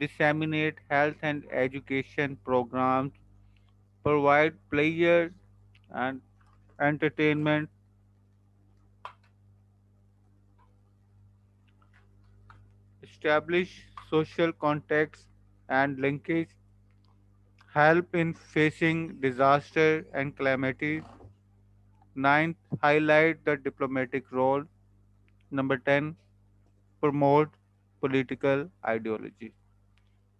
disseminate health and education programs, provide pleasure and entertainment, establish social contacts and linkage, help in facing disaster and calamities. Ninth, highlight the diplomatic role. Number 10, promote political ideology.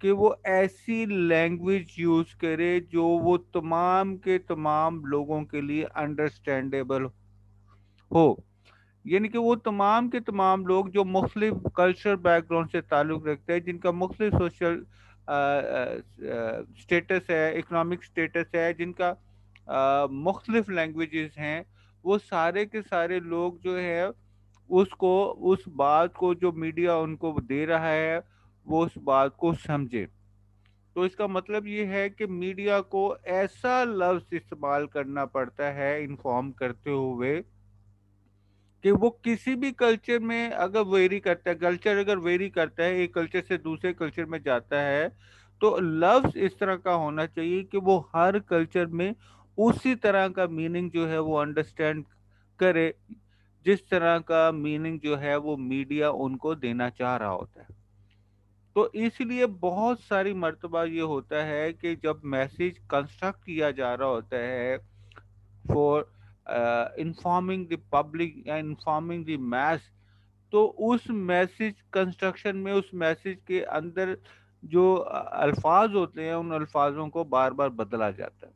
کہ وہ ایسی language use کرے جو وہ تمام کے تمام لوگوں کے لیے انڈرسٹینڈیبل ہو. یعنی کہ وہ تمام کے تمام لوگ جو مختلف کلچر بیک گراؤنڈ سے تعلق رکھتے ہیں، جن کا مختلف سوشل اسٹیٹس ہے، اکنامک اسٹیٹس ہے، جن کا مختلف لینگویجز ہیں، وہ سارے کے سارے لوگ جو ہے اس بات کو جو میڈیا ان کو دے رہا ہے وہ اس بات کو سمجھے. تو اس کا مطلب یہ ہے کہ میڈیا کو ایسا لفظ استعمال کرنا پڑتا ہے انفارم کرتے ہوئے کہ وہ کسی بھی کلچر میں اگر ویری کرتا ہے، کلچر اگر ویری کرتا ہے، ایک کلچر سے دوسرے کلچر میں جاتا ہے، تو لفظ اس طرح کا ہونا چاہیے کہ وہ ہر کلچر میں اسی طرح کا میننگ جو ہے وہ انڈرسٹینڈ کرے، جس طرح کا میننگ جو ہے وہ میڈیا ان کو دینا چاہ رہا ہوتا ہے. تو اس لیے بہت ساری مرتبہ یہ ہوتا ہے کہ جب میسج کنسٹرکٹ کیا جا رہا ہوتا ہے فور انفارمنگ دی پبلک یا انفارمنگ دی میس، تو اس میسج کنسٹرکشن میں اس میسج کے اندر جو الفاظ ہوتے ہیں ان الفاظوں کو بار بار بدلا جاتا ہے.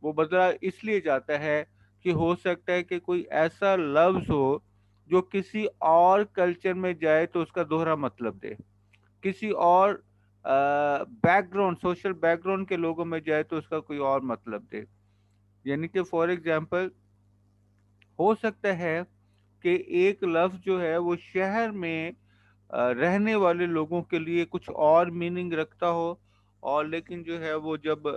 وہ بدلا اس لیے جاتا ہے کہ ہو سکتا ہے کہ کوئی ایسا لفظ ہو جو کسی اور کلچر میں جائے تو اس کا دوہرا مطلب دے، کسی اور back ground social back ground کے لوگوں میں جائے تو اس کا کوئی اور مطلب دے. یعنی کہ فار ایگزامپل ہو سکتا ہے کہ ایک لفظ جو ہے وہ شہر میں رہنے والے لوگوں کے لیے کچھ اور میننگ رکھتا ہو، اور لیکن جو ہے وہ جب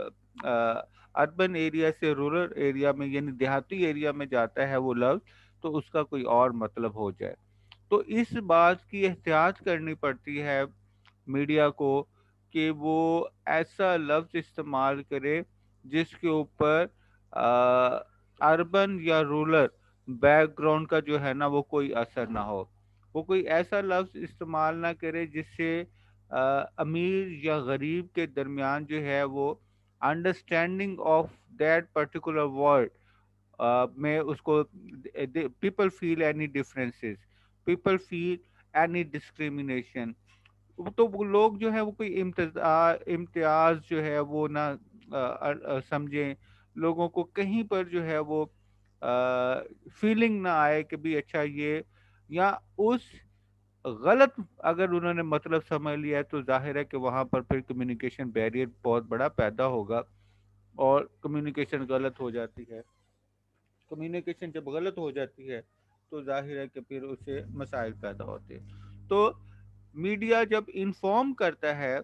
اربن ایریا سے رورل ایریا میں یعنی دیہاتی ایریا میں جاتا ہے وہ لفظ تو اس کا کوئی اور مطلب ہو جائے. تو اس بات کی احتیاط کرنی پڑتی ہے میڈیا کو کہ وہ ایسا لفظ استعمال کرے جس کے اوپر اربن یا رورل بیک گراؤنڈ کا جو ہے نا وہ کوئی اثر نہ ہو. وہ کوئی ایسا لفظ استعمال نہ کرے جس سے امیر یا غریب کے درمیان جو ہے وہ understanding of that particular word میں اس کو people feel any differences, people feel any discrimination. تو وہ لوگ جو ہے وہ کوئی امتیاز جو ہے وہ نہ سمجھیں، لوگوں کو کہیں پر جو ہے وہ فیلنگ نہ آئے کہ بھی اچھا یہ یا اس غلط اگر انہوں نے مطلب سمجھ لیا ہے تو ظاہر ہے کہ وہاں پر پھر کمیونیکیشن بیریئر بہت بڑا پیدا ہوگا اور کمیونیکیشن غلط ہو جاتی ہے. کمیونیکیشن جب غلط ہو جاتی ہے تو ظاہر ہے کہ پھر اس سے مسائل پیدا ہوتے ہیں. تو میڈیا جب انفارم کرتا ہے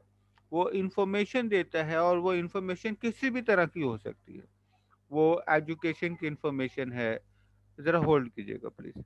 وہ انفارمیشن دیتا ہے، اور وہ انفارمیشن کسی بھی طرح کی ہو سکتی ہے. وہ ایجوکیشن کی انفارمیشن ہے. ذرا ہولڈ کیجیے گا پلیز.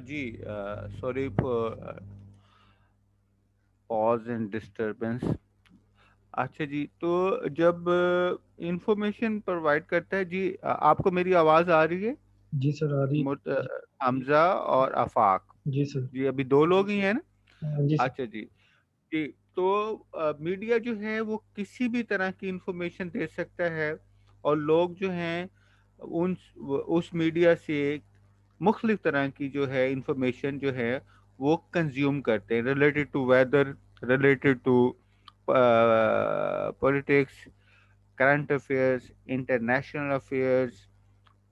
جی sorry for pause and disturbance. اچھا جی، تو جب انفارمیشن پرووائڈ کرتا ہے جی آپ کو میری آواز آ رہی ہے؟ جی سر آ رہی. حمزہ اور آفاق، جی سر. جی ابھی دو لوگ ہی ہیں نا؟ جی سر. اچھا جی جی. تو میڈیا جو ہے وہ کسی بھی طرح کی انفارمیشن دے سکتا ہے، اور لوگ جو ہیں ان اس میڈیا سے مختلف طرح کی جو ہے انفارمیشن جو ہے وہ کنزیوم کرتے ہیں، related to weather, related to politics, current affairs, international affairs,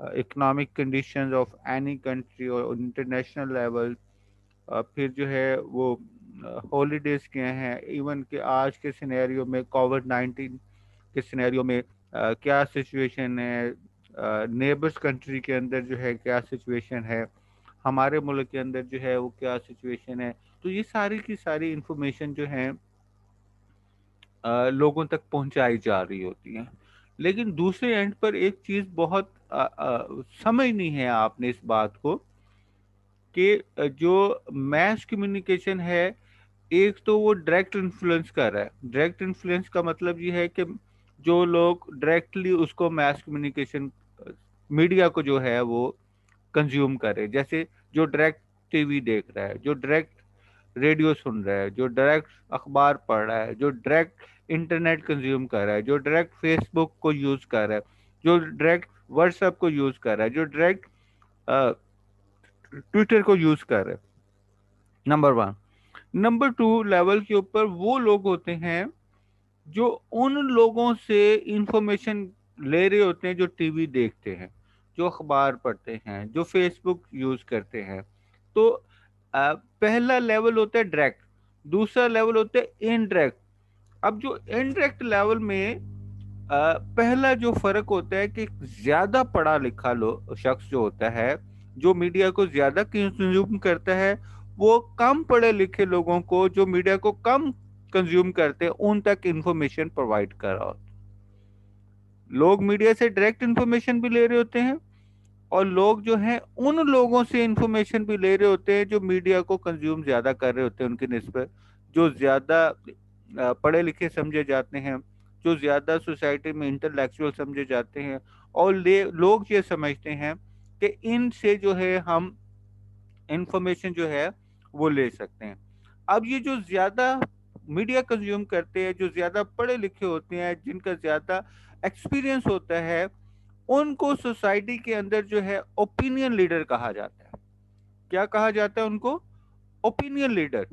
economic conditions of any country اور انٹرنیشنل لیول. پھر جو ہے وہ ہالیڈیز کیا ہیں، ایون کہ آج کے سینیریو میں کووڈ 19 کے سینیریو میں کیا سچویشن ہے، نیبرس کنٹری کے اندر جو ہے کیا سچویشن ہے، ہمارے ملک کے اندر جو ہے وہ کیا سچویشن ہے. تو یہ ساری کی ساری انفارمیشن جو ہیں لوگوں تک پہنچائی جا رہی ہوتی ہیں. لیکن دوسرے اینڈ پر ایک چیز بہت سمجھنی ہے آپ نے اس بات کو کہ جو میس کمیونیکیشن ہے، ایک تو وہ ڈائریکٹ انفلوئنس کر رہا ہے. ڈائریکٹ انفلوئنس کا مطلب یہ ہے کہ جو لوگ ڈائریکٹلی اس کو میس کمیونیکیشن میڈیا کو جو ہے وہ کنزیوم کرے، جیسے جو ڈائریکٹ ٹی وی دیکھ رہا ہے، جو ڈائریکٹ ریڈیو سن رہا ہے، جو ڈائریکٹ اخبار پڑھ رہا ہے، جو ڈائریکٹ انٹرنیٹ کنزیوم کر رہا ہے، جو ڈائریکٹ فیس بک کو یوز کر رہا ہے، جو ڈائریکٹ واٹس ایپ کو یوز کر رہا ہے، جو ڈائریکٹ ٹویٹر کو یوز کر رہا ہے. Number one. Number two level کے اوپر وہ لوگ ہوتے ہیں جو ان لوگوں سے انفارمیشن لے رہے ہوتے ہیں جو ٹی وی دیکھتے ہیں، جو اخبار پڑھتے ہیں، جو فیس بک یوز کرتے ہیں. تو پہلا لیول ہوتا ہے ڈائریکٹ، دوسرا لیول ہوتا ہے انڈائریکٹ. اب جو انڈائریکٹ لیول میں پہلا جو فرق ہوتا ہے کہ زیادہ پڑھا لکھا شخص جو ہوتا ہے، جو میڈیا کو زیادہ کنزیوم کرتا ہے، وہ کم پڑھے لکھے لوگوں کو جو میڈیا کو کم کنزیوم کرتے ہیں ان تک انفارمیشن پرووائڈ کر رہا ہوتا ہے. لوگ میڈیا سے ڈائریکٹ انفارمیشن بھی لے رہے ہوتے ہیں، اور لوگ جو ہیں ان لوگوں سے انفارمیشن بھی لے رہے ہوتے ہیں جو میڈیا کو کنزیوم زیادہ کر رہے ہوتے ہیں ان کی نسبت، جو زیادہ پڑھے لکھے سمجھے جاتے ہیں، جو زیادہ سوسائٹی میں انٹلیکچوئل سمجھے جاتے ہیں. اور لوگ یہ سمجھتے ہیں کہ ان سے جو ہے ہم انفارمیشن جو ہے وہ لے سکتے ہیں. اب یہ جو زیادہ میڈیا کنزیوم کرتے ہیں، جو زیادہ پڑھے لکھے ہوتے ہیں، جن کا زیادہ ایکسپیرینس ہوتا ہے، ان کو سوسائٹی کے اندر جو ہے اوپینین لیڈر کہا جاتا ہے. کیا کہا جاتا ہے ان کو؟ Opinion leader.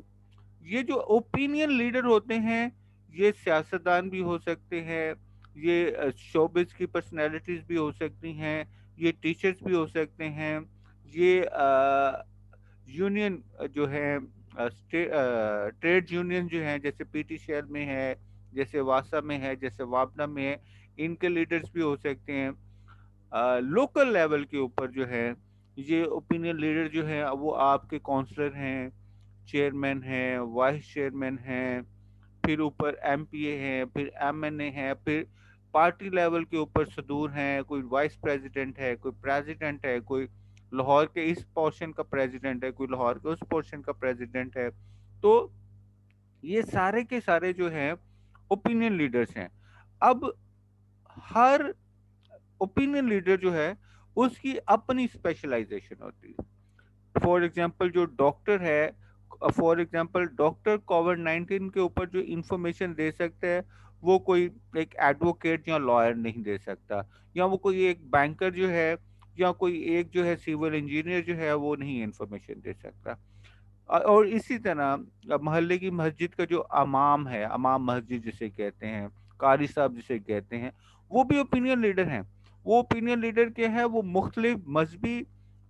یہ جو اوپینین لیڈر ہوتے ہیں، یہ سیاستدان بھی ہو سکتے ہیں، یہ شوبز کی پرسنالٹیز بھی ہو سکتی ہیں، یہ ٹیچرز بھی ہو سکتے ہیں، یہ یونین جو ہے ٹریڈ یونین جو ہیں، جیسے پی ٹی شیل میں ہے، جیسے واسا میں ہے، جیسے واپنا میں ہے، ان کے لیڈرز بھی ہو سکتے ہیں. لوکل لیول کے اوپر جو ہے یہ اوپینین لیڈر جو ہیں وہ آپ کے کونسلر ہیں، چیئرمین ہیں، وائس چیئرمین ہیں، پھر اوپر ایم پی اے ہیں، پھر ایم این اے ہیں، پھر پارٹی لیول کے اوپر صدور ہیں، کوئی وائس پریزیڈنٹ ہے، کوئی پریزیڈنٹ ہے، کوئی لاہور کے اس پورشن کا پریزیڈنٹ ہے، کوئی لاہور کے اس پورشن کا پریزیڈنٹ ہے. تو یہ سارے کے سارے جو ہیں اوپینین لیڈرز ہیں. اب ہر اوپینین لیڈر جو ہے اس کی اپنی اسپیشلائزیشن ہوتی ہے. فار ایگزامپل جو ڈاکٹر ہے، فار ایگزامپل ڈاکٹر کووڈ 19 کے اوپر جو انفارمیشن دے سکتا ہے، وہ کوئی ایک ایڈوکیٹ یا لائر نہیں دے سکتا، یا وہ کوئی ایک بینکر جو ہے، یا کوئی ایک جو ہے سیول انجینئر جو ہے وہ نہیں انفارمیشن دے سکتا. اور اسی طرح محلے کی مسجد کا جو امام ہے، امام مسجد جسے کہتے ہیں، قاری صاحب جسے کہتے ہیں، وہ بھی اوپینین لیڈر ہیں. وہ اوپینین لیڈر کیا ہے؟ وہ مختلف مذہبی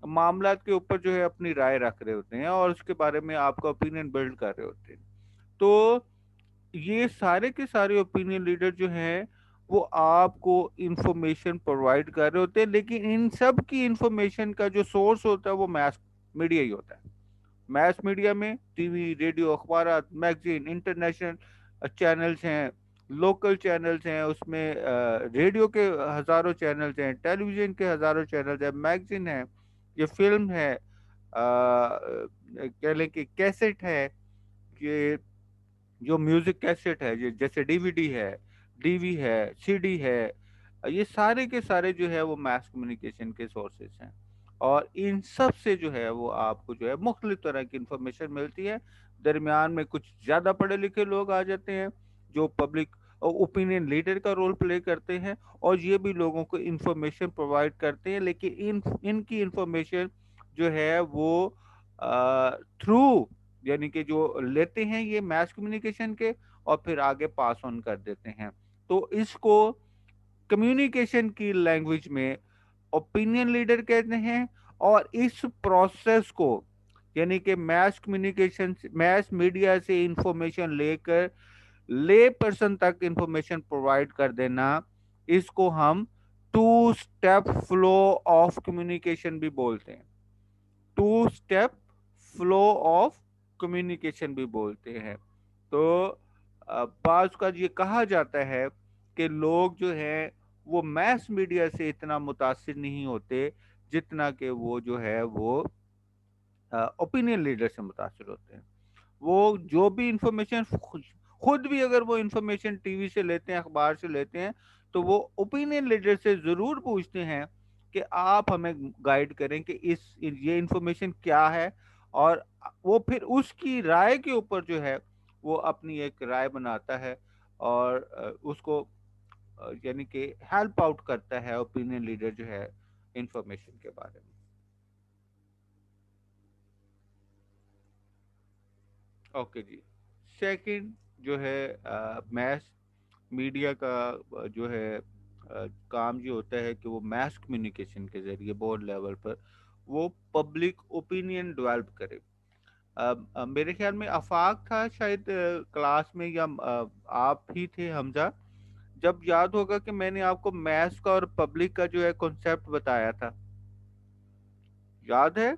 معاملات کے اوپر جو ہے اپنی رائے رکھ رہے ہوتے ہیں اور اس کے بارے میں آپ کا اوپینین بلڈ کر رہے ہوتے ہیں. تو یہ سارے کے سارے اوپینین لیڈر جو ہیں وہ آپ کو انفارمیشن پرووائڈ کر رہے ہوتے ہیں، لیکن ان سب کی انفارمیشن کا جو سورس ہوتا ہے وہ میس میڈیا ہی ہوتا ہے. میس میڈیا میں ٹی وی، ریڈیو، اخبارات، میگزین، انٹرنیشنل چینلز ہیں، لوکل چینلز ہیں، اس میں ریڈیو کے ہزاروں چینلز ہیں، ٹیلی ویژن کے ہزاروں چینلز ہیں، میگزین ہے، یہ فلم ہے، کہہ لیں کہ کیسٹ ہے، کہ جو میوزک کیسٹ ہے، جیسے ڈی وی ڈی ہے، ڈی وی ہے، سی ڈی ہے، یہ سارے کے سارے جو ہے وہ میس کمیونیکیشن کے سورسز ہیں. اور ان سب سے جو ہے وہ آپ کو جو ہے مختلف طرح کی انفارمیشن ملتی ہے. درمیان میں کچھ زیادہ پڑھے لکھے لوگ آ جاتے ہیں جو پبلک اوپینین لیڈر کا رول پلے کرتے ہیں، اور یہ بھی لوگوں کو انفارمیشن پرووائڈ کرتے ہیں، لیکن ان کی انفارمیشن جو ہے وہ تھرو، یعنی کہ جو لیتے ہیں یہ میس کمیونیکیشن کے اور پھر آگے پاس آن کر دیتے ہیں. تو اس کو کمیونیکیشن کی لینگویج میں اوپینین لیڈر کہتے ہیں. اور اس پروسیس کو، یعنی کہ میس کمیونیکیشن، میس میڈیا سے انفارمیشن لے کر لے پرسن تک انفارمیشن پرووائڈ کر دینا، اس کو ہم two step flow of communication بھی بولتے ہیں. Two step flow of communication بھی بولتے ہیں. تو بعض کا یہ کہا جاتا ہے کہ لوگ جو ہیں وہ میس میڈیا سے اتنا متاثر نہیں ہوتے جتنا کہ وہ جو ہے وہ اوپینین لیڈر سے متاثر ہوتے ہیں. وہ جو بھی انفارمیشن خود بھی اگر وہ انفارمیشن ٹی وی سے لیتے ہیں، اخبار سے لیتے ہیں، تو وہ اوپینین لیڈر سے ضرور پوچھتے ہیں کہ آپ ہمیں گائیڈ کریں کہ یہ انفارمیشن کیا ہے، اور وہ پھر اس کی رائے کے اوپر جو ہے وہ اپنی ایک رائے بناتا ہے، اور اس کو یعنی کہ ہیلپ آؤٹ کرتا ہے اوپینین لیڈر جو ہے انفارمیشن کے بارے میں. اوکے جی. سیکنڈ جو ہے میس میڈیا کا جو ہے کام یہ ہوتا ہے کہ وہ میس کمیونیکیشن کے ذریعے بورڈ لیول پر وہ پبلک اوپینین ڈیولپ کرے. میرے خیال میں آفاق تھا شاید کلاس میں، یا آپ ہی تھے حمزہ، جب یاد ہوگا کہ میں نے آپ کو میس کا اور پبلک کا جو ہے کنسپٹ بتایا تھا، یاد ہے؟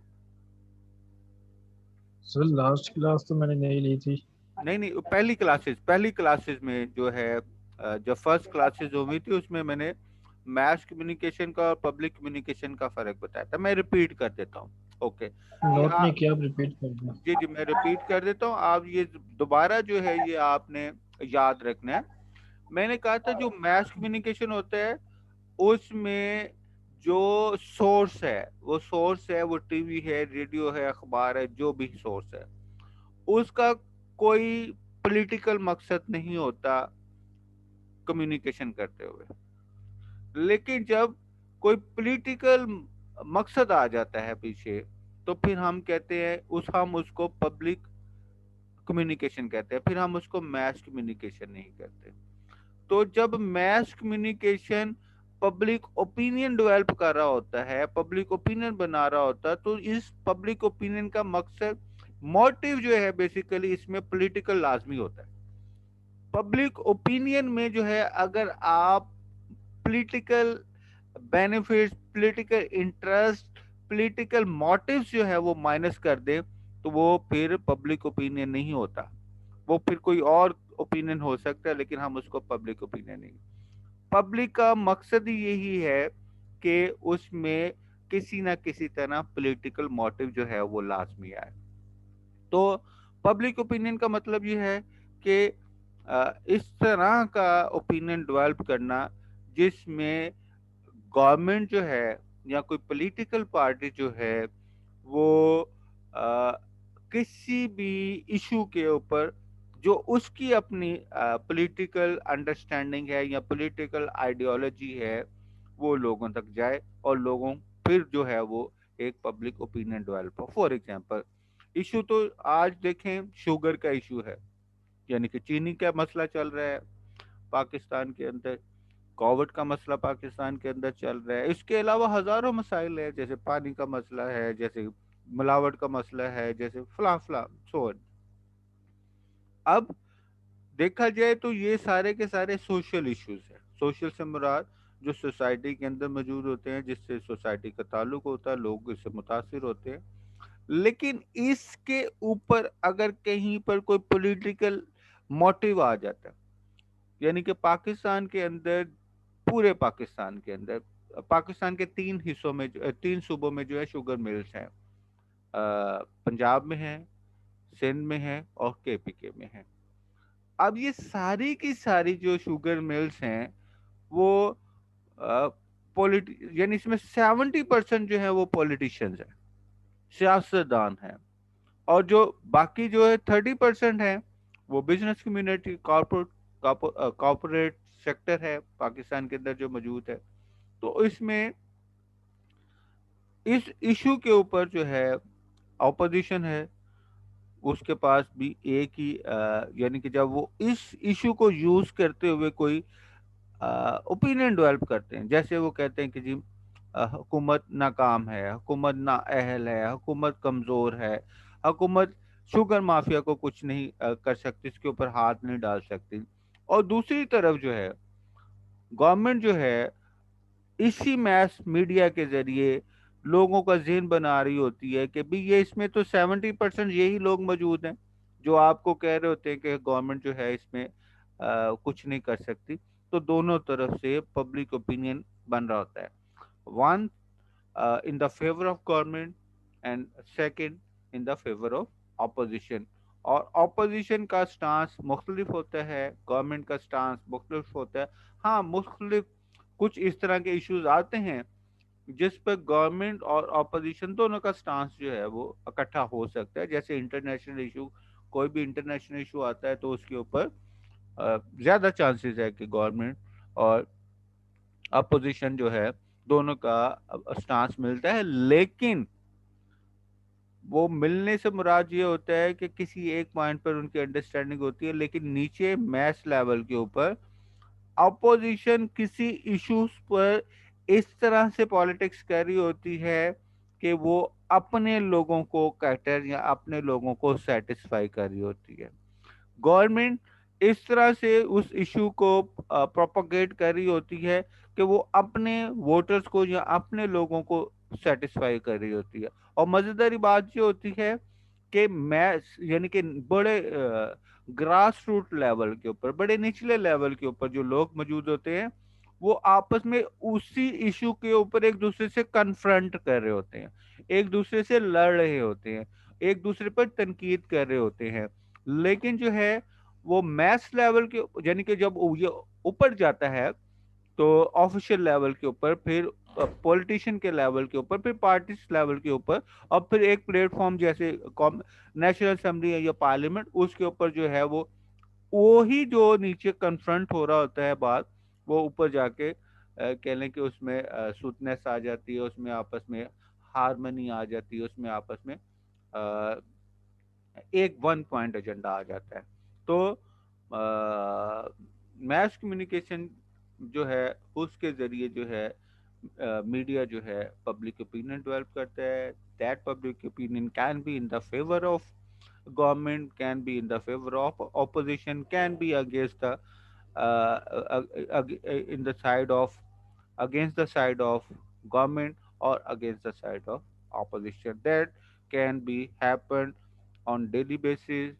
سر لاسٹ کلاس تو میں نے نہیں لی تھی. نہیں نہیں، پہلی کلاسز میں جو ہے جب فرسٹ کلاسز ہوئی تھی اس میں نے میس کمیونیکیشن کا اور پبلک کمیونیکیشن کا فرق بتایا تھا. میں ریپیٹ کر دیتا ہوں. اوکے نوٹ یہاں، نہیں کیا، آپ ریپیٹ کر دیں. جی جی میں ریپیٹ کر دیتا ہوں، آپ یہ دوبارہ جو ہے یہ آپ نے یاد رکھنا ہے. میں نے کہا تھا جو میس کمیونیکیشن ہوتا ہے اس میں جو سورس ہے، وہ سورس ہے، وہ ٹی وی ہے، ریڈیو ہے، اخبار ہے، جو بھی سورس ہے، اس کا کوئی پولیٹیکل مقصد نہیں ہوتا کمیونیکیشن کرتے ہوئے. لیکن جب کوئی پولیٹیکل مقصد آ جاتا ہے پیچھے، تو پھر ہم اس کو پبلک کمیونیکیشن کہتے ہیں، پھر ہم اس کو میس کمیونیکیشن نہیں کرتے. تو جب mass communication public opinion develop کر رہا ہوتا ہے، پبلک اوپینین بنا رہا ہوتا ہے، تو اس پبلک اوپینین کا مقصد، موٹیو جو ہے بیسیکلی اس میں پولیٹیکل لازمی ہوتا ہے. پبلک اوپینین میں جو ہے اگر آپ political benefits, political interest, political motives جو ہے وہ مائنس کر دیں، تو وہ پھر پبلک اوپینین نہیں ہوتا. وہ پھر کوئی اور اوپینین ہو سکتا ہے، لیکن ہم اس کو پبلک اوپینین نہیں. پبلک کا مقصد ہی یہی ہے کہ اس میں کسی نہ کسی طرح پولیٹیکل موٹیو جو ہے وہ لازمی آئے. تو پبلک اوپینین کا مطلب یہ ہے کہ اس طرح کا اوپینین ڈیولپ کرنا جس میں گورنمنٹ جو ہے یا کوئی پولیٹیکل پارٹی جو ہے وہ کسی بھی ایشو کے اوپر جو اس کی اپنی پولیٹیکل انڈرسٹینڈنگ ہے یا پولیٹیکل آئیڈیالوجی ہے وہ لوگوں تک جائے، اور لوگوں پھر جو ہے وہ ایک public opinion develop who. For example, issue تو آج دیکھیں شوگر کا ایشو ہے، یعنی کہ چینی کا مسئلہ چل رہا ہے پاکستان کے اندر، کووڈ کا مسئلہ پاکستان کے اندر چل رہا ہے. اس کے علاوہ ہزاروں مسائل ہیں، جیسے پانی کا مسئلہ ہے، جیسے ملاوٹ کا مسئلہ ہے، جیسے فلاں فلاں سو. اب دیکھا جائے تو یہ سارے کے سارے سوشل ایشوز ہیں. سوشل سے مراد جو سوسائٹی کے اندر موجود ہوتے ہیں، جس سے سوسائٹی کا تعلق ہوتا ہے، لوگ اس سے متاثر ہوتے ہیں. لیکن اس کے اوپر اگر کہیں پر کوئی پولیٹیکل موٹیو آ جاتا ہے، یعنی کہ پاکستان کے اندر، پورے پاکستان کے اندر، پاکستان کے تین حصوں میں، تین صوبوں میں جو ہے شوگر ملز ہیں، پنجاب میں ہے، سندھ میں ہے، اور کے پی کے میں ہے. اب یہ ساری کی ساری جو شوگر ملز ہیں وہ یعنی اس میں 70% جو ہے وہ پولیٹیشنز ہیں، سیاستدان ہیں، اور جو باقی جو ہے 30% ہے وہ بزنس کمیونٹی، کارپوریٹ سیکٹر ہے پاکستان کے اندر جو موجود ہے. تو اس میں اس ایشو کے اوپر جو ہے اپوزیشن ہے، اس کے پاس بھی ایک ہی یعنی کہ جب وہ اس ایشو کو یوز کرتے ہوئے کوئی اوپینین ڈیولپ کرتے ہیں، جیسے وہ کہتے ہیں کہ جی حکومت ناکام ہے، حکومت نااہل ہے، حکومت کمزور ہے، حکومت شوگر مافیا کو کچھ نہیں کر سکتی، اس کے اوپر ہاتھ نہیں ڈال سکتی. اور دوسری طرف جو ہے گورنمنٹ جو ہے اسی میس میڈیا کے ذریعے لوگوں کا ذہن بنا رہی ہوتی ہے کہ بھی یہ اس میں تو 70% یہی لوگ موجود ہیں جو آپ کو کہہ رہے ہوتے ہیں کہ گورنمنٹ جو ہے اس میں کچھ نہیں کر سکتی. تو دونوں طرف سے پبلک اوپینین بن رہا ہوتا ہے. One in the favor of government and second in the favor of opposition. اور اپوزیشن کا سٹانس مختلف ہوتا ہے, گورنمنٹ کا سٹانس مختلف ہوتا ہے. ہاں مختلف کچھ اس طرح کے ایشوز آتے ہیں جس پہ گورنمنٹ اور اپوزیشن دونوں کا سٹانس جو ہے وہ اکٹھا ہو سکتا ہے. جیسے انٹرنیشنل ایشو, کوئی بھی انٹرنیشنل ایشو آتا ہے تو اس کے اوپر زیادہ چانسز ہے کہ گورنمنٹ اور اپوزیشن جو ہے دونوں کا سٹانس ملتا ہے. لیکن وہ ملنے سے مراد یہ ہوتا ہے کہ کسی ایک پوائنٹ پر ان کی انڈرسٹینڈنگ ہوتی ہے, لیکن نیچے میس لیول کے اوپر اپوزیشن کسی ایشوز پر اس طرح سے پالیٹکس کر رہی ہوتی ہے کہ وہ اپنے لوگوں کو کیٹر یا اپنے لوگوں کو سیٹسفائی کر رہی ہوتی ہے. گورنمنٹ اس طرح سے اس ایشو کو پروپاگیٹ کر رہی ہوتی ہے کہ وہ اپنے ووٹرز کو یا اپنے لوگوں کو سیٹسفائی کر رہی ہوتی ہے. اور مزیداری بات یہ ہوتی ہے کہ میس یعنی کہ بڑے گراس روٹ لیول کے اوپر, بڑے نچلے لیول کے اوپر جو لوگ موجود ہوتے ہیں وہ آپس میں اسی ایشو کے اوپر ایک دوسرے سے کنفرنٹ کر رہے ہوتے ہیں, ایک دوسرے سے لڑ رہے ہوتے ہیں, ایک دوسرے پر تنقید کر رہے ہوتے ہیں. لیکن جو ہے وہ میس لیول کے یعنی کہ جب یہ اوپر جاتا ہے تو آفیشیل لیول کے اوپر, پھر پولیٹیشین کے لیول کے اوپر, پھر پارٹیز لیول کے اوپر, اور پھر ایک پلیٹ فارم جیسے نیشنل اسمبلی یا پارلیمنٹ, اس کے اوپر جو ہے وہ وہی جو نیچے کنفرنٹ ہو رہا ہوتا ہے بات, وہ اوپر جا کے کہہ لیں کہ اس میں سوتنس آ جاتی ہے, اس میں آپس میں ہارمنی آ جاتی ہے, اس میں آپس میں ایک ون پوائنٹ ایجنڈا آ جاتا ہے. تو میس کمیونیکیشن جو ہے اس کے ذریعے جو ہے میڈیا جو ہے پبلک اوپینین ڈیولپ کرتا ہے. That public opinion can be in the favour of government, can be in the favor of opposition, can be against the in the side of against the side of government or against the side of opposition. That can be happen on daily basis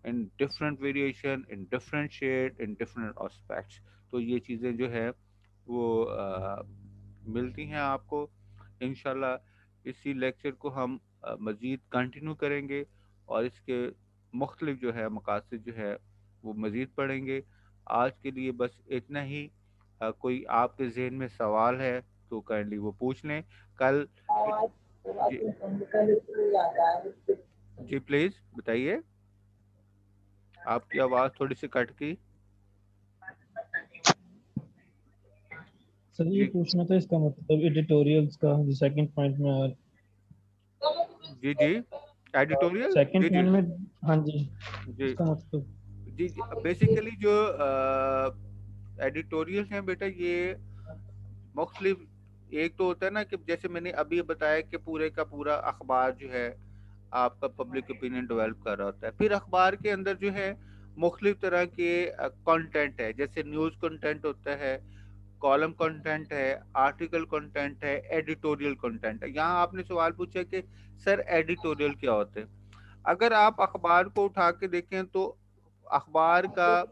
in different variation, in different shade, in different aspects. تو یہ چیزیں جو ہے وہ ملتی ہیں آپ کو. انشاءاللہ اسی لیکچر کو ہم مزید کنٹینیو کریں گے اور اس کے مختلف جو ہے مقاصد جو ہے وہ مزید پڑھیں گے. آج کے لیے بس اتنا ہی. کوئی آپ کے ذہن میں سوال ہے تو کائنڈلی وہ پوچھ لیں. کل جی جی پلیز بتائیے, آپ کی آواز تھوڑی سی کٹ گئی. سر یہ جی پوچھنا تھا اس کا مطلب ایڈیٹوریلز کا جو سیکنڈ پوائنٹ میں جی جی ایڈیٹوریل جی سیکنڈ جی پوائنٹ میں, ہاں جی, جی اس کا مطلب جی بیسیکلی جو ایڈیٹوریل ہیں بیٹا یہ مختلف, ایک تو ہوتا ہے نا کہ جیسے میں نے ابھی بتایا کہ پورے کا پورا اخبار جو ہے آپ کا پبلک اوپینین ڈیولپ کر رہا ہوتا ہے. پھر اخبار کے اندر جو ہے مختلف طرح کے کنٹینٹ ہے, جیسے نیوز کنٹینٹ ہوتا ہے, کالم کنٹینٹ ہے, آرٹیکل کنٹینٹ ہے, ایڈیٹوریل کنٹینٹ ہے. یہاں آپ نے سوال پوچھا کہ سر ایڈیٹوریل کیا ہوتے ہیں. اگر آپ اخبار کو اٹھا کے دیکھیں تو اخبار کا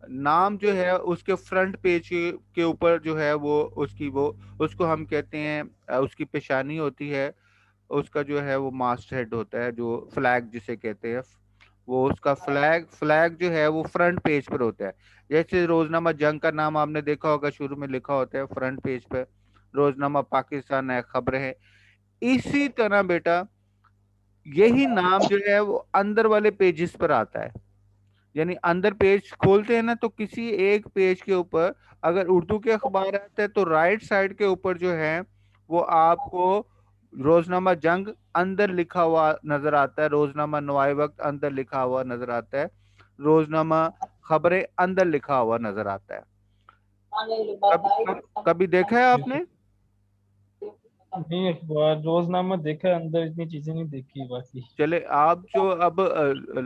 نام جو ہے اس کے فرنٹ پیج کے اوپر جو ہے وہ اس کو ہم کہتے ہیں اس کی پیشانی ہوتی ہے, اس کا جو ہے وہ ماسٹ ہیڈ ہوتا ہے, جو فلیگ جسے کہتے ہیں, وہ اس کا فلیگ جو ہے وہ فرنٹ پیج پر ہوتا ہے. جیسے روزنامہ جنگ کا نام آپ نے دیکھا ہوگا, شروع میں لکھا ہوتا ہے فرنٹ پیج پہ روزنامہ پاکستان ہے, خبریں ہیں. اسی طرح بیٹا یہی نام جو ہے وہ اندر والے پیجز پر آتا ہے. یعنی اندر پیج کھولتے ہیں نا تو کسی ایک پیج کے اوپر اگر اردو کے اخبار آتے ہیں تو رائٹ سائڈ کے اوپر جو ہے وہ آپ کو روزنامہ جنگ اندر لکھا ہوا نظر آتا ہے, روزنامہ نوائے وقت اندر لکھا ہوا نظر آتا ہے, روزنامہ خبریں اندر لکھا ہوا نظر آتا ہے. کبھی دیکھا ہے آپ نے؟ نہیں, اخبار روزنامہ دیکھا ہے, اندر اتنی چیزیں نہیں دیکھی باقی. چلے آپ جو اب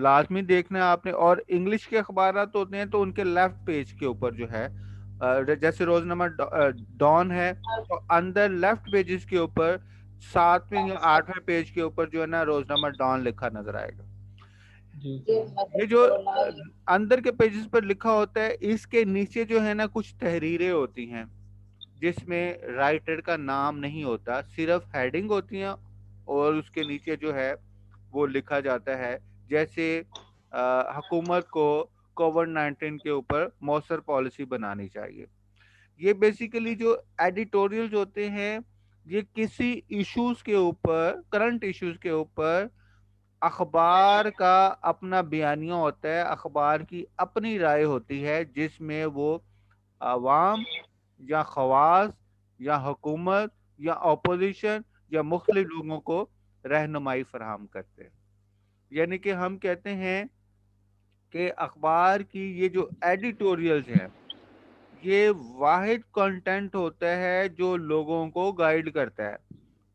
لازمی دیکھنا ہے آپ نے, اور انگلش کے اخبارات ہوتے ہیں تو ان کے لیفٹ پیج کے اوپر جو ہے جیسے روزنامہ ڈان ہے تو اندر لیفٹ پیجز کے اوپر 7ویں یا 8ویں پیج کے اوپر جو ہے نا روزنامہ ڈان لکھا نظر آئے گا. جی سر. یہ جو اندر کے پیجز پر لکھا ہوتا ہے، اس کے نیچے جو ہے نا کچھ تحریریں ہوتی ہیں جس میں رائٹر کا نام نہیں ہوتا، صرف ہیڈنگ ہوتی ہیں، اور اس کے نیچے جو ہے وہ لکھا جاتا ہے، جیسے حکومت کو کووڈ 19 کے اوپر مؤثر پالیسی بنانی چاہیے. یہ بیسیکلی جو ایڈیٹوریل ہوتے ہیں، یہ کسی ایشوز کے اوپر، کرنٹ ایشوز کے اوپر اخبار کا اپنا بیانیہ ہوتا ہے، اخبار کی اپنی رائے ہوتی ہے، جس میں وہ عوام یا خواص یا حکومت یا اپوزیشن یا مختلف لوگوں کو رہنمائی فراہم کرتے ہیں. یعنی کہ ہم کہتے ہیں کہ اخبار کی یہ جو ایڈیٹوریلز ہیں، یہ واحد کنٹینٹ ہوتا ہے جو لوگوں کو گائیڈ کرتا ہے.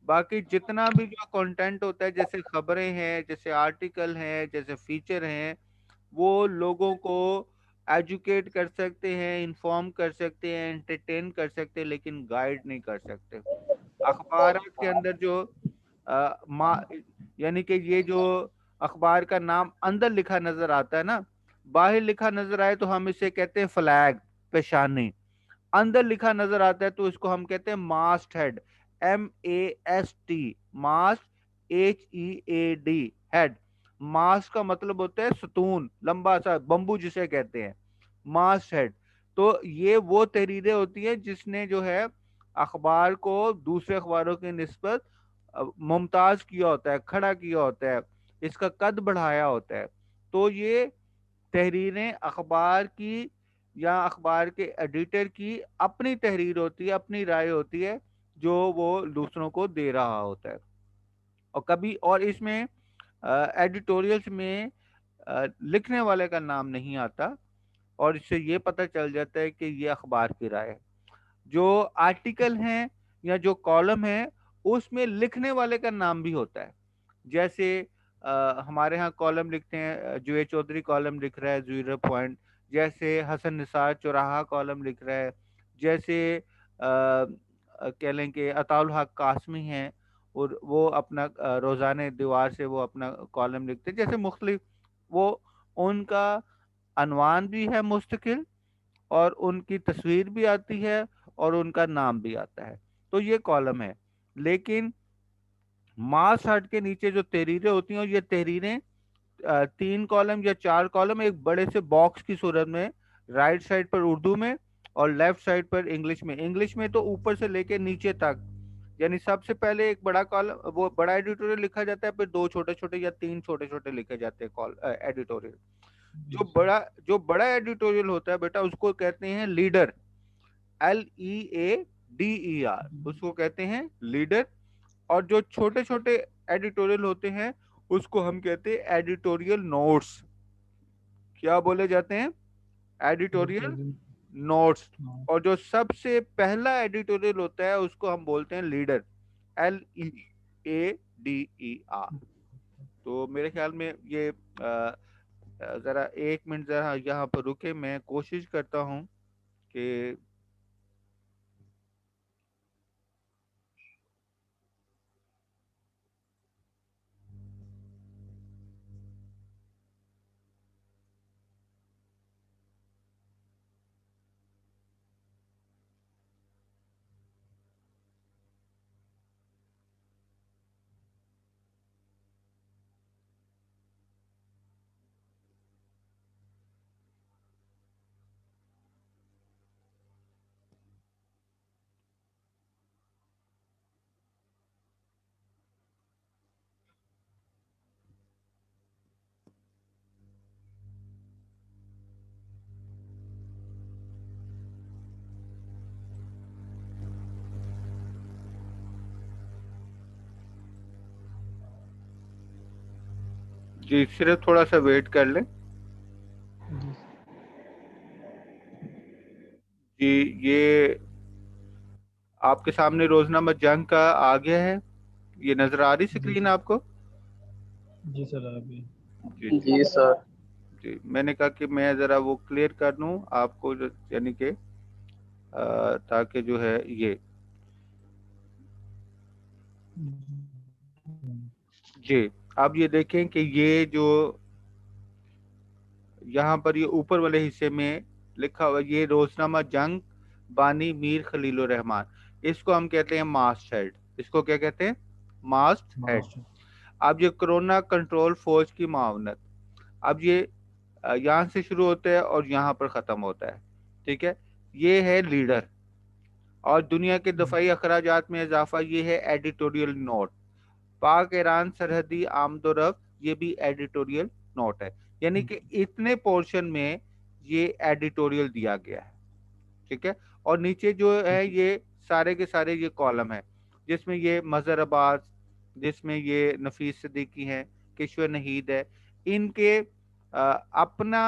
باقی جتنا بھی جو کنٹینٹ ہوتا ہے، جیسے خبریں ہیں، جیسے آرٹیکل ہیں، جیسے فیچر ہیں، وہ لوگوں کو ایجوکیٹ کر سکتے ہیں، انفارم کر سکتے ہیں، انٹرٹین کر سکتے ہیں، لیکن گائیڈ نہیں کر سکتے. اخبارات کے اندر جو آ، ما یعنی کہ یہ جو اخبار کا نام اندر لکھا نظر آتا ہے نا، باہر لکھا نظر آئے تو ہم اسے کہتے ہیں فلیگ، پیشانی. اندر لکھا نظر آتا ہے تو اس کو ہم کہتے ہیں mast head, MAST، mast, HEAD، head. Mast کا مطلب ہوتا ہے ستون، لمبا سا بمبو جسے کہتے ہیں، ماسٹ ہیڈ. تو یہ وہ تحریریں ہوتی ہیں جس نے جو ہے اخبار کو دوسرے اخباروں کی نسبت ممتاز کیا ہوتا ہے، کھڑا کیا ہوتا ہے، اس کا قد بڑھایا ہوتا ہے. تو یہ تحریریں اخبار کی یا اخبار کے ایڈیٹر کی اپنی تحریر ہوتی ہے، اپنی رائے ہوتی ہے، جو وہ دوسروں کو دے رہا ہوتا ہے. اور کبھی اور اس میں ایڈیٹوریلز میں لکھنے والے کا نام نہیں آتا، اور اس سے یہ پتہ چل جاتا ہے کہ یہ اخبار کی رائے ہے. جو آرٹیکل ہیں یا جو کالم ہے، اس میں لکھنے والے کا نام بھی ہوتا ہے. جیسے ہمارے ہاں کالم لکھتے ہیں، جو چودھری کالم لکھ رہا ہے 0 پوائنٹ، جیسے حسن نثار چوراہا کالم لکھ رہا ہے، جیسے کہہ لیں کہ عطا الحق قاسمی ہیں، اور وہ اپنا روزانے دیوار سے وہ اپنا کالم لکھتے ہیں. جیسے مختلف، وہ ان کا عنوان بھی ہے مستقل، اور ان کی تصویر بھی آتی ہے، اور ان کا نام بھی آتا ہے. تو یہ کالم ہے. لیکن ماس ہٹ کے نیچے جو تحریریں ہوتی ہیں، یہ تحریریں 3 کالم یا 4 کالم ایک بڑے سے باکس کی صورت میں، رائٹ سائڈ پر اردو میں اور لیفٹ سائڈ پر انگلش میں. انگلش میں تو اوپر سے لے کے نیچے تک، یعنی سب سے پہلے ایک بڑا کالم، وہ بڑا ایڈیٹوریل لکھا جاتا ہے، پھر 2 چھوٹے چھوٹے یا 3 چھوٹے چھوٹے لکھے جاتے ہیں ایڈیٹوریل. جی جو سر. بڑا ایڈیٹوریل ہوتا ہے بیٹا، اس کو کہتے ہیں لیڈر، LEADER، اس کو کہتے ہیں لیڈر. اور جو چھوٹے چھوٹے ایڈیٹوریل ہوتے ہیں، اس کو ہم کہتے ہیں ایڈیٹوریل نوٹس. کیا بولے جاتے ہیں؟ Editorial editorial. نوٹس. ہاں. اور جو سب سے پہلا ایڈیٹوریل ہوتا ہے، اس کو ہم بولتے ہیں لیڈر، LEADER. تو میرے خیال میں یہ ذرا 1 منٹ ذرا یہاں پر رکے، میں کوشش کرتا ہوں کہ جی صرف تھوڑا سا ویٹ کر لیں. جی سر. جی یہ آپ کے سامنے روزنامہ جنگ کا آ گیا ہے، یہ نظر آ رہی جی اسکرین سر. آپ کو؟ جی سر ابھی. جی جی سر. جی میں نے کہا کہ میں ذرا وہ کلیئر کر لوں آپ کو، یعنی کہ تاکہ جو ہے یہ جی اب یہ دیکھیں کہ یہ جو یہاں پر یہ اوپر والے حصے میں لکھا ہوا یہ روزنامہ جنگ بانی میر خلیل الرحمان، اس کو ہم کہتے ہیں ماسٹ ہیڈ، اس کو کیا کہتے ہیں؟ Mast head. ماسٹر۔ اب یہ کرونا کنٹرول فوج کی معاونت، اب یہ یہاں سے شروع ہوتا ہے اور یہاں پر ختم ہوتا ہے، ٹھیک ہے؟ یہ ہے لیڈر، اور دنیا کے دفاعی اخراجات میں اضافہ، یہ ہے ایڈیٹوریل نوٹ۔ پاک ایران سرحدی آمد و رفت، یہ بھی ایڈیٹوریل نوٹ ہے، یعنی کہ اتنے پورشن میں یہ ایڈیٹوریل دیا گیا ہے، ٹھیک ہے؟ اور نیچے جو ہے یہ سارے کے سارے یہ کالم ہے، جس میں یہ مظہر عباس، جس میں یہ نفیس صدیقی ہیں، کشور نہید ہے، ان کے اپنا،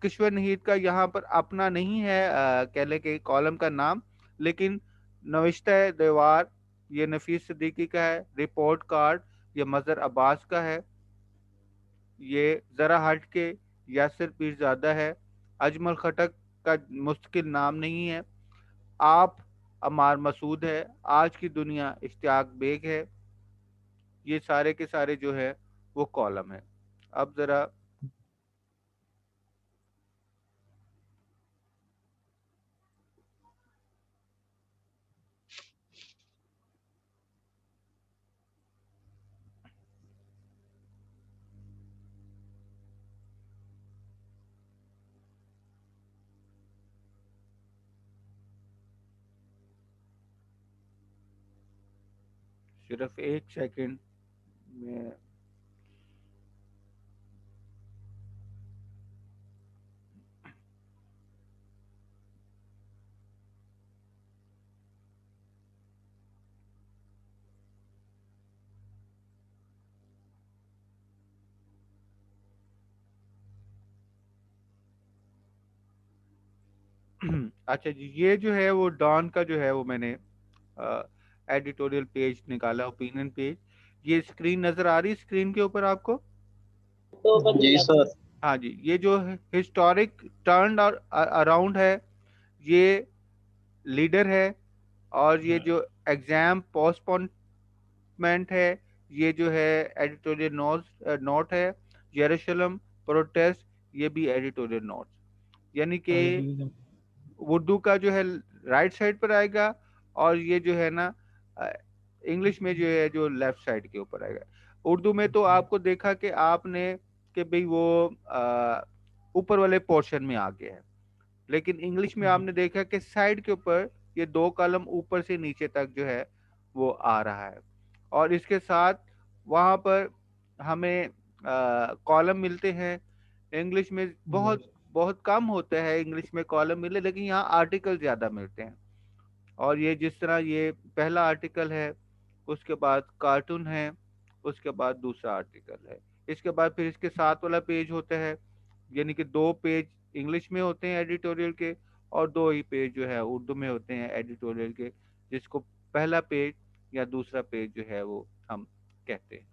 کشور نہید کا یہاں پر اپنا نہیں ہے کہہ لیں کہ کالم کا نام، لیکن نوشتہ دیوار یہ نفیس صدیقی کا ہے، رپورٹ کارڈ یہ مظہر عباس کا ہے، یہ ذرا ہٹ کے یاسر پیرزادہ ہے، اجمل خٹک کا مستقل نام نہیں ہے، آپ عمار مسعود ہے، آج کی دنیا اشتیاق بیگ ہے، یہ سارے کے سارے جو ہے وہ کالم ہے۔ اب ذرا صرف ایک سیکنڈ میں اچھا جی، یہ جو ہے وہ ڈان کا جو ہے وہ میں نے ایڈیٹوریل پیج نکالا، اوپینین پیج، یہ اسکرین نظر آ رہی ہے اسکرین کے اوپر آپ کو؟ جی سر۔ ہاں جی، یہ جو ہسٹورک ٹرنڈ اور اراؤنڈ ہے یہ لیڈر ہے، اور یہ جو ایگزام پوسٹ پونمنٹ ہے یہ جو ہے ایڈیٹوریل نوٹ ہے، یروشلم پروٹیسٹ یہ بھی ایڈیٹوریل نوٹ، یعنی کہ اردو کا جو ہے رائٹ سائڈ پر آئے گا، اور یہ جو ہے نا انگلش میں جو ہے جو لیفٹ سائڈ کے اوپر آئے گا۔ اردو میں تو آپ کو دیکھا کہ آپ نے کہ بھئی وہ اوپر والے پورشن میں آ گیا ہے، لیکن انگلش میں آپ نے دیکھا کہ سائڈ کے اوپر یہ دو کالم اوپر سے نیچے تک جو ہے وہ آ رہا ہے، اور اس کے ساتھ وہاں پر ہمیں کالم ملتے ہیں انگلش میں، بہت بہت کم ہوتا ہے انگلش میں کالم ملے، لیکن یہاں آرٹیکل زیادہ ملتے ہیں، اور یہ جس طرح یہ پہلا آرٹیکل ہے، اس کے بعد کارٹون ہے، اس کے بعد دوسرا آرٹیکل ہے، اس کے بعد پھر اس کے ساتھ والا پیج ہوتا ہے، یعنی کہ دو پیج انگلش میں ہوتے ہیں ایڈیٹوریل کے، اور دو ہی پیج جو ہے اردو میں ہوتے ہیں ایڈیٹوریل کے، جس کو پہلا پیج یا دوسرا پیج جو ہے وہ ہم کہتے ہیں۔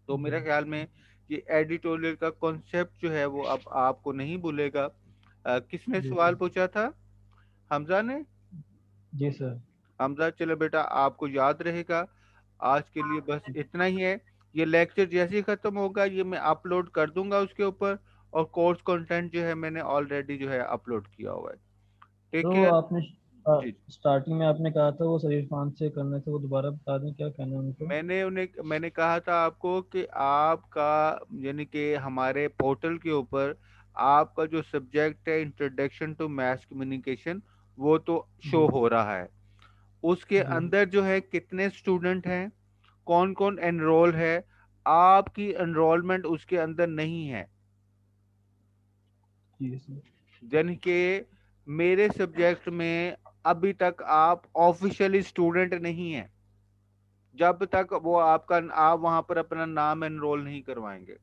تو میرے خیال میں یہ ایڈیٹوریل کا کانسیپٹ جو ہے وہ اب آپ کو نہیں بھولے گا۔ کس نے سوال پوچھا تھا؟ حمزہ نے؟ جی سر۔ حمزہ چلو بیٹا آپ کو یاد رہے گا، آج کے لیے بس اتنا ہی ہے۔ یہ لیکچر جیسے ہی ختم ہوگا یہ میں اپلوڈ کر دوں گا اس کے اوپر، اور کورس کنٹینٹ جو ہے میں نے آلریڈی جو ہے اپلوڈ کیا ہوا ہے۔ ٹیک تو کیئر۔ آپ نے جی، اسٹارٹنگ میں آپ نے کہا تھا وہ شریف خان سے کرنے تھے، وہ دوبارہ بتا دیں کیا کہنا ہے ان کو۔ میں نے کہا تھا آپ کو کہ آپ کا یعنی کہ ہمارے پورٹل کے اوپر آپ کا جو سبجیکٹ ہے انٹروڈکشن ٹو میس کمیونیکیشن وہ تو شو ہو رہا ہے، اس کے اندر جو ہے کتنے اسٹوڈنٹ ہیں، کون کون انرول ہے، آپ کی انرولمنٹ اس کے اندر نہیں ہے، یعنی کہ میرے سبجیکٹ میں ابھی تک آپ آفیشلی اسٹوڈنٹ نہیں ہیں جب تک وہ آپ وہاں پر اپنا نام انرول نہیں کروائیں گے۔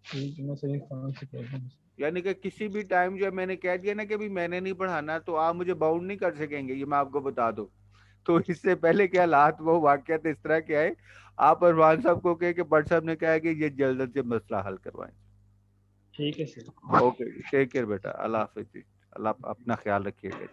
میں شریف خان سے کہہ دوں۔ یعنی کہ کسی بھی ٹائم جو میں نے کہہ دیا نا کہ میں نے نہیں پڑھانا تو آپ مجھے باؤنڈ نہیں کر سکیں گے، یہ میں آپ کو بتا دوں۔ تو اس سے پہلے کے حالات وہ واقعات اس طرح کے آئے، آپ عرفان صاحب کو کہ بٹ صاحب نے کہا کہ یہ جلد سے مسئلہ حل کروائیں۔ ٹھیک ہے سر۔ اوکے جی، ٹیک کیئر بیٹا، اللہ حافظ جی، اللہ اپنا خیال رکھیے گا۔